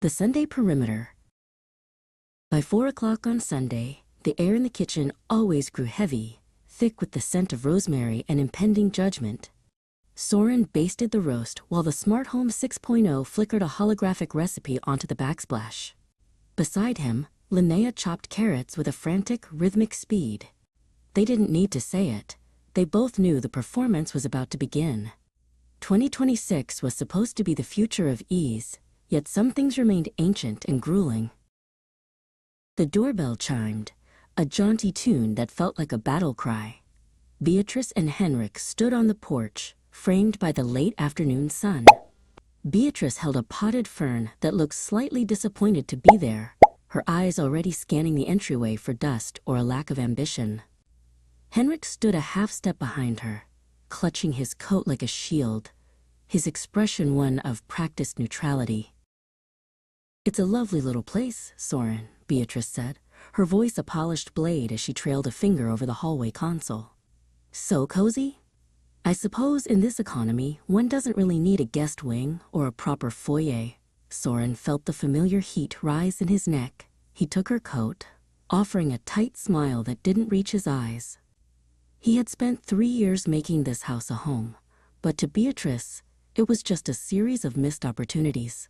The Sunday perimeter. By 4 o'clock on Sunday, the air in the kitchen always grew heavy, thick with the scent of rosemary and impending judgment. Soren basted the roast while the Smart Home 6.0 flickered a holographic recipe onto the backsplash. Beside him, Linnea chopped carrots with a frantic, rhythmic speed. They didn't need to say it. They both knew the performance was about to begin. 2026 was supposed to be the future of ease, yet some things remained ancient and grueling. The doorbell chimed, a jaunty tune that felt like a battle cry. Beatrice and Henrik stood on the porch, framed by the late afternoon sun. Beatrice held a potted fern that looked slightly disappointed to be there, her eyes already scanning the entryway for dust or a lack of ambition. Henrik stood a half step behind her, clutching his coat like a shield, his expression one of practiced neutrality. "It's a lovely little place, Soren," Beatrice said, her voice a polished blade as she trailed a finger over the hallway console. "So cozy? I suppose in this economy, one doesn't really need a guest wing or a proper foyer." Soren felt the familiar heat rise in his neck. He took her coat, offering a tight smile that didn't reach his eyes. He had spent 3 years making this house a home, but to Beatrice, it was just a series of missed opportunities.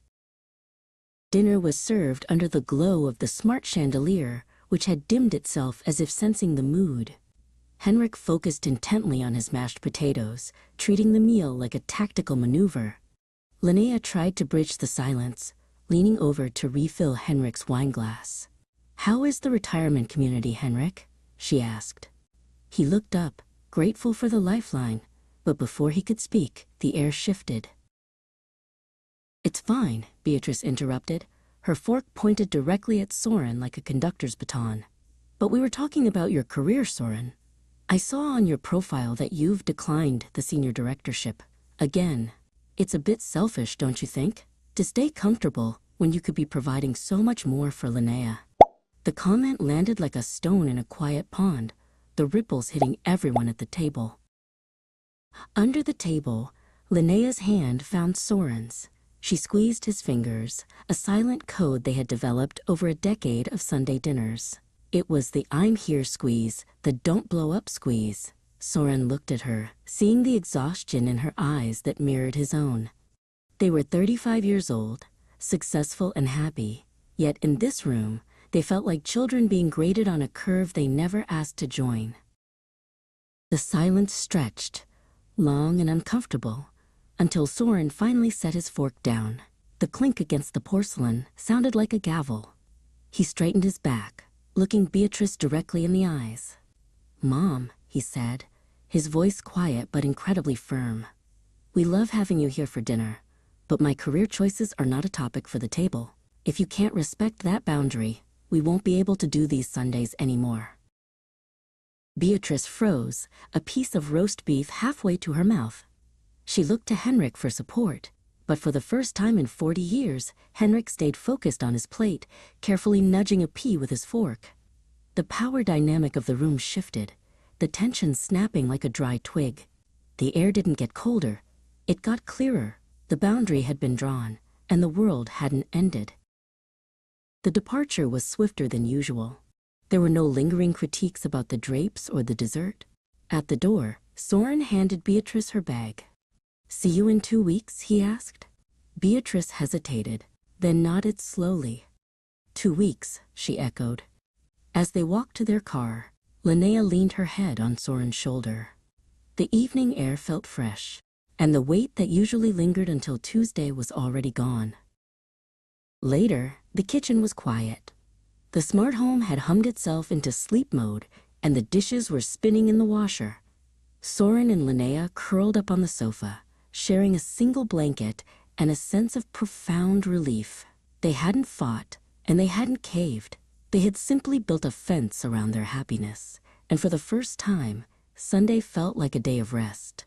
Dinner was served under the glow of the smart chandelier, which had dimmed itself as if sensing the mood. Henrik focused intently on his mashed potatoes, treating the meal like a tactical maneuver. Linnea tried to bridge the silence, leaning over to refill Henrik's wine glass. "How is the retirement community, Henrik?" she asked. He looked up, grateful for the lifeline, but before he could speak, the air shifted. "It's fine," Beatrice interrupted, her fork pointed directly at Soren like a conductor's baton. "But we were talking about your career, Soren. I saw on your profile that you've declined the senior directorship. Again, it's a bit selfish, don't you think? To stay comfortable when you could be providing so much more for Linnea." The comment landed like a stone in a quiet pond, the ripples hitting everyone at the table. Under the table, Linnea's hand found Soren's. She squeezed his fingers, a silent code they had developed over a decade of Sunday dinners. It was the "I'm here" squeeze, the "don't blow up" squeeze. Soren looked at her, seeing the exhaustion in her eyes that mirrored his own. They were 35 years old, successful and happy, yet in this room, they felt like children being graded on a curve they never asked to join. The silence stretched, long and uncomfortable, until Soren finally set his fork down. The clink against the porcelain sounded like a gavel. He straightened his back, looking Beatrice directly in the eyes. "Mom," he said, his voice quiet but incredibly firm. "We love having you here for dinner, but my career choices are not a topic for the table. If you can't respect that boundary, we won't be able to do these Sundays anymore." Beatrice froze, a piece of roast beef halfway to her mouth. She looked to Henrik for support, but for the first time in 40 years, Henrik stayed focused on his plate, carefully nudging a pea with his fork. The power dynamic of the room shifted, the tension snapping like a dry twig. The air didn't get colder, it got clearer. The boundary had been drawn, and the world hadn't ended. The departure was swifter than usual. There were no lingering critiques about the drapes or the dessert. At the door, Soren handed Beatrice her bag. "See you in 2 weeks?" he asked. Beatrice hesitated, then nodded slowly. 2 weeks, she echoed. As they walked to their car, Linnea leaned her head on Soren's shoulder. The evening air felt fresh, and the weight that usually lingered until Tuesday was already gone. Later, the kitchen was quiet. The smart home had hummed itself into sleep mode, and the dishes were spinning in the washer. Soren and Linnea curled up on the sofa, sharing a single blanket and a sense of profound relief. They hadn't fought, and they hadn't caved. They had simply built a fence around their happiness, and for the first time, Sunday felt like a day of rest.